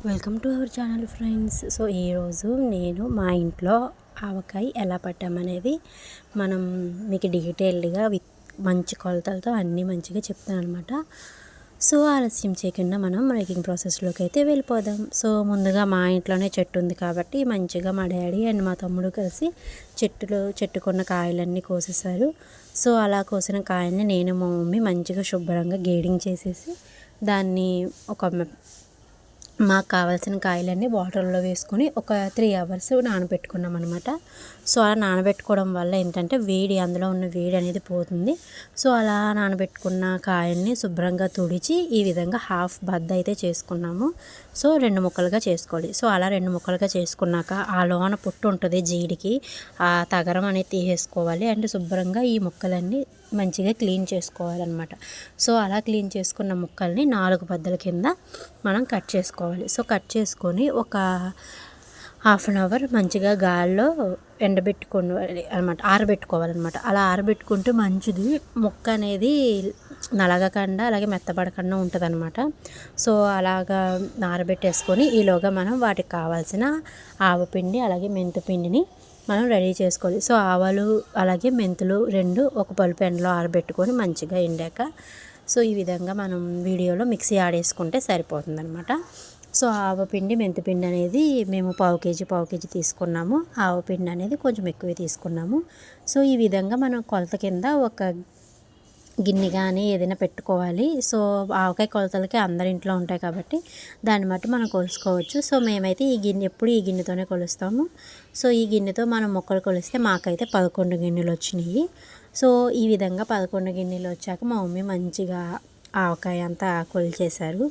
Welcome to our channel friends. So ఈరోజు నేను మా ఇంట్లో ఆవకాయ ఎలా పట్టామనేది మీకు డీటెయిల్డ్గా విత్ మంచి కొలతలతో అన్నీ మంచిగా చెప్తాను అనమాట. సో ఆలస్యం చేయకుండా మనం మేకింగ్ ప్రాసెస్లోకి అయితే వెళ్ళిపోదాం. సో ముందుగా మా ఇంట్లోనే చెట్టు ఉంది కాబట్టి మంచిగా మా డాడీ అండ్ మా తమ్ముడు కలిసి చెట్టుకున్న కాయలన్నీ కోసేసారు. సో అలా కోసిన కాయల్ని నేను మా మమ్మీ మంచిగా శుభ్రంగా గేడింగ్ చేసేసి దాన్ని మాకు కావాల్సిన కాయలన్నీ వాటర్లో వేసుకొని ఒక 3 hours నానబెట్టుకున్నాం అనమాట. సో అలా నానబెట్టుకోవడం వల్ల ఏంటంటే అందులో ఉన్న వేడి అనేది పోతుంది. సో అలా నానబెట్టుకున్న కాయల్ని శుభ్రంగా తుడిచి ఈ విధంగా హాఫ్ బద్ద అయితే చేసుకున్నాము. సో 2 ముక్కలుగా చేసుకోవాలి. సో అలా 2 ముక్కలుగా చేసుకున్నాక ఆ లోన పుట్టు ఉంటుంది జీడికి, ఆ తగరం అనేది తీసేసుకోవాలి. అండ్ శుభ్రంగా ఈ ముక్కలన్నీ మంచిగా క్లీన్ చేసుకోవాలన్నమాట. సో అలా క్లీన్ చేసుకున్న ముక్కల్ని 4 బద్దల కింద మనం కట్ చేసుకోవాలి. సో కట్ చేసుకొని ఒక ½ an hour మంచిగా గాల్లో ఎండబెట్టుకోవాలి అనమాట, ఆరబెట్టుకోవాలన్నమాట. అలా ఆరబెట్టుకుంటే మంచిది, ముక్క అనేది నలగకుండా అలాగే మెత్తబడకుండా ఉంటుంది అనమాట. సో అలాగా ఆరబెట్టేసుకొని ఈలోగా మనం వాటికి కావాల్సిన ఆవపిండి అలాగే మెంతిపిండిని మనం రెడీ చేసుకోవాలి. సో ఆవాలు అలాగే మెంతులు 2 ఒక పలుపు ఎండలో ఆరబెట్టుకొని మంచిగా ఎండాక సో ఈ విధంగా మనం వీడియోలో మిక్సీ ఆడేసుకుంటే సరిపోతుంది అనమాట. సో ఆవపిండి మెంతిపిండి అనేది మేము పావు కేజీ తీసుకున్నాము. ఆవపిండి అనేది కొంచెం ఎక్కువ తీసుకున్నాము. సో ఈ విధంగా మనం కొలత కింద ఒక గిన్నె కానీ ఏదైనా పెట్టుకోవాలి. సో ఆవకాయ కొలతలకి అందరి ఇంట్లో ఉంటాయి కాబట్టి దాన్ని బట్టి మనం కొలుసుకోవచ్చు. సో మేమైతే ఎప్పుడు ఈ గిన్నెతోనే కొలుస్తాము. సో ఈ గిన్నెతో మనం ముక్కలు కొలిస్తే మాకైతే 11 గిన్నెలు వచ్చినాయి. సో ఈ విధంగా 11 గిన్నెలు వచ్చాక మా మమ్మీ మంచిగా ఆవకాయ అంతా కొలిచేశారు.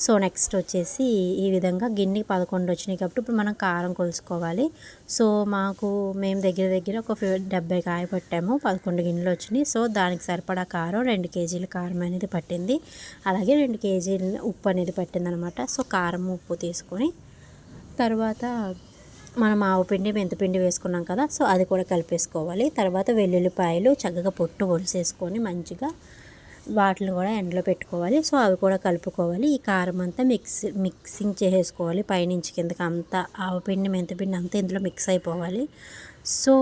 సో నెక్స్ట్ వచ్చేసి ఈ విధంగా గిన్నెకి 11 వచ్చినాయి కాబట్టి ఇప్పుడు మనం కారం కొలుసుకోవాలి. సో మేము దగ్గర ఒక 70 కాయ పట్టాము, 11 గిన్నెలు వచ్చినాయి. సో దానికి సరిపడా కారం 2 కేజీల కారం అనేది పట్టింది, అలాగే 2 కేజీల ఉప్పు అనేది పట్టింది అనమాట. సో కారం ఉప్పు తీసుకొని తర్వాత మనం ఆవపిండి మెంతిపిండి వేసుకున్నాం కదా, సో అది కూడా కలిపేసుకోవాలి. తర్వాత వెల్లుల్లిపాయలు చక్కగా పొట్టు ఒలిసేసుకొని మంచిగా వాటిని కూడా ఎండలో పెట్టుకోవాలి. సో అవి కూడా కలుపుకోవాలి. ఈ కారం అంతా మిక్సింగ్ చేసేసుకోవాలి, పైనుంచి కిందకి అంతా ఆవపిండి మెంతిపిండి అంతా ఇందులో మిక్స్ అయిపోవాలి. సో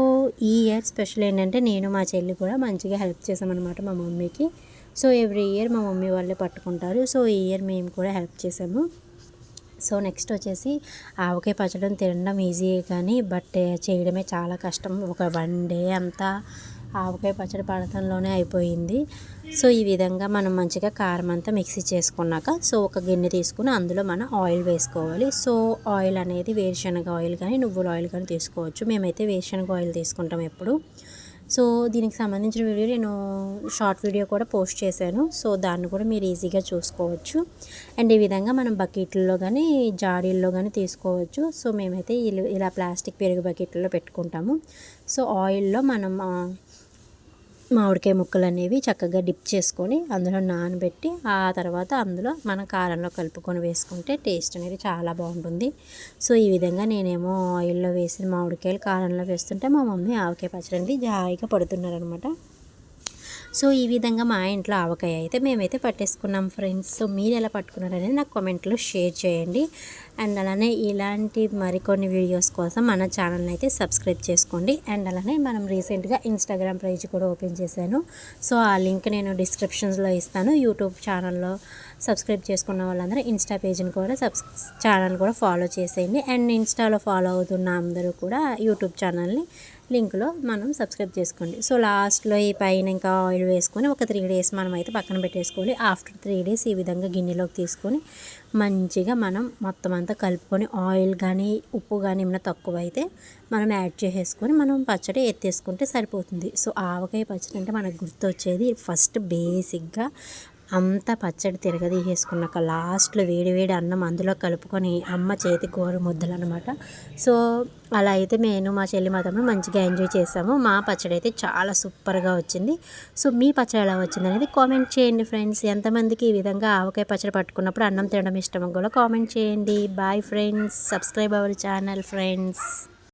ఈ ఇయర్ స్పెషల్ ఏంటంటే నేను మా చెల్లి కూడా మంచిగా హెల్ప్ చేసామన్నమాట మా మమ్మీకి. సో ఎవ్రీ ఇయర్ మా మమ్మీ వాళ్ళే పట్టుకుంటారు. సో ఈ ఇయర్ మేము కూడా హెల్ప్ చేసాము. సో నెక్స్ట్ వచ్చేసి ఆవకాయ పచ్చడిని తినడం ఈజీ కానీ బట్ చేయడమే చాలా కష్టం. ఒక 1 day అంతా ఆవకాయ పచ్చడి పడతంలోనే అయిపోయింది. సో ఈ విధంగా మనం మంచిగా కారం అంతా మిక్సీ చేసుకున్నాక సో ఒక గిన్నె తీసుకుని అందులో మనం ఆయిల్ వేసుకోవాలి. సో ఆయిల్ అనేది వేరుశనగ ఆయిల్ కానీ నువ్వుల ఆయిల్ కానీ తీసుకోవచ్చు. మేమైతే వేరుశనగ ఆయిల్ తీసుకుంటాం ఎప్పుడు. సో దీనికి సంబంధించిన వీడియో నేను షార్ట్ వీడియో కూడా పోస్ట్ చేశాను. సో దాన్ని కూడా మీరు ఈజీగా చూసుకోవచ్చు. అండ్ ఈ విధంగా మనం బకెట్లలో కానీ జాడీల్లో కానీ తీసుకోవచ్చు. సో మేమైతే ఇలా ప్లాస్టిక్ పెరుగు బకెట్లలో పెట్టుకుంటాము. సో ఆయిల్లో మనం మామిడికాయ ముక్కలు అనేవి చక్కగా డిప్ చేసుకొని అందులో నానబెట్టి ఆ తర్వాత అందులో మనం కారంలో కలుపుకొని వేసుకుంటే టేస్ట్ అనేది చాలా బాగుంటుంది. సో ఈ విధంగా నేనేమో ఆయిల్లో వేసిన మామిడికాయలు కారంలో వేస్తుంటే మా మమ్మీ ఆవకాయ పచ్చడి అనేది జాయిగా పడుతున్నారనమాట. సో ఈ విధంగా మా ఇంట్లో ఆవకాయ అయితే మేమైతే పట్టేసుకున్నాం ఫ్రెండ్స్. సో మీరు ఎలా పట్టుకున్నారనేది నాకు కామెంట్లో షేర్ చేయండి. అండ్ అలానే ఇలాంటి మరికొన్ని వీడియోస్ కోసం మన ఛానల్ని అయితే సబ్స్క్రైబ్ చేసుకోండి. అండ్ అలానే మనం రీసెంట్గా ఇన్స్టాగ్రామ్ పేజ్ కూడా ఓపెన్ చేశాను. సో ఆ లింక్ నేను డిస్క్రిప్షన్స్లో ఇస్తాను. యూట్యూబ్ ఛానల్లో సబ్స్క్రైబ్ చేసుకున్న వాళ్ళందరూ ఇన్స్టా పేజ్ని కూడా ఛానల్ కూడా ఫాలో చేసేయండి. అండ్ ఇన్స్టాలో ఫాలో అవుతున్న అందరూ కూడా యూట్యూబ్ ఛానల్ని లింక్లో మనం సబ్స్క్రైబ్ చేసుకోండి. సో లాస్ట్లో ఈ పైన ఇంకా ఆయిల్ వేసుకొని ఒక 3 days మనం అయితే పక్కన పెట్టేసుకోవాలి. ఆఫ్టర్ 3 days ఈ విధంగా గిన్నెలోకి తీసుకొని మంచిగా మనం మొత్తం అంతా కలుపుకొని ఆయిల్ కానీ ఉప్పు కానీ ఏమైనా తక్కువ అయితే మనం యాడ్ చేసేసుకొని మనం పచ్చడి ఎత్తేసుకుంటే సరిపోతుంది. సో ఆవకాయ పచ్చడి అంటే మనకు గుర్తొచ్చేది ఫస్ట్ బేసిక్గా అంతా పచ్చడి తిరగదీసేసుకున్నాక లాస్ట్లో వేడి అన్నం అందులో కలుపుకొని అమ్మ చేతి గోరు ముద్దలు అనమాట. సో అలా అయితే నేను మా చెల్లి మా తమ్ముడు మంచిగా ఎంజాయ్ చేసాము. మా పచ్చడి అయితే చాలా సూపర్గా వచ్చింది. సో మీ పచ్చడి ఎలా వచ్చింది అనేది కామెంట్ చేయండి ఫ్రెండ్స్. ఎంతమందికి ఈ విధంగా ఆవకాయ పచ్చడి పట్టుకున్నప్పుడు అన్నం తినడం ఇష్టమో కూడా కామెంట్ చేయండి. Bye friends, subscribe our channel friends.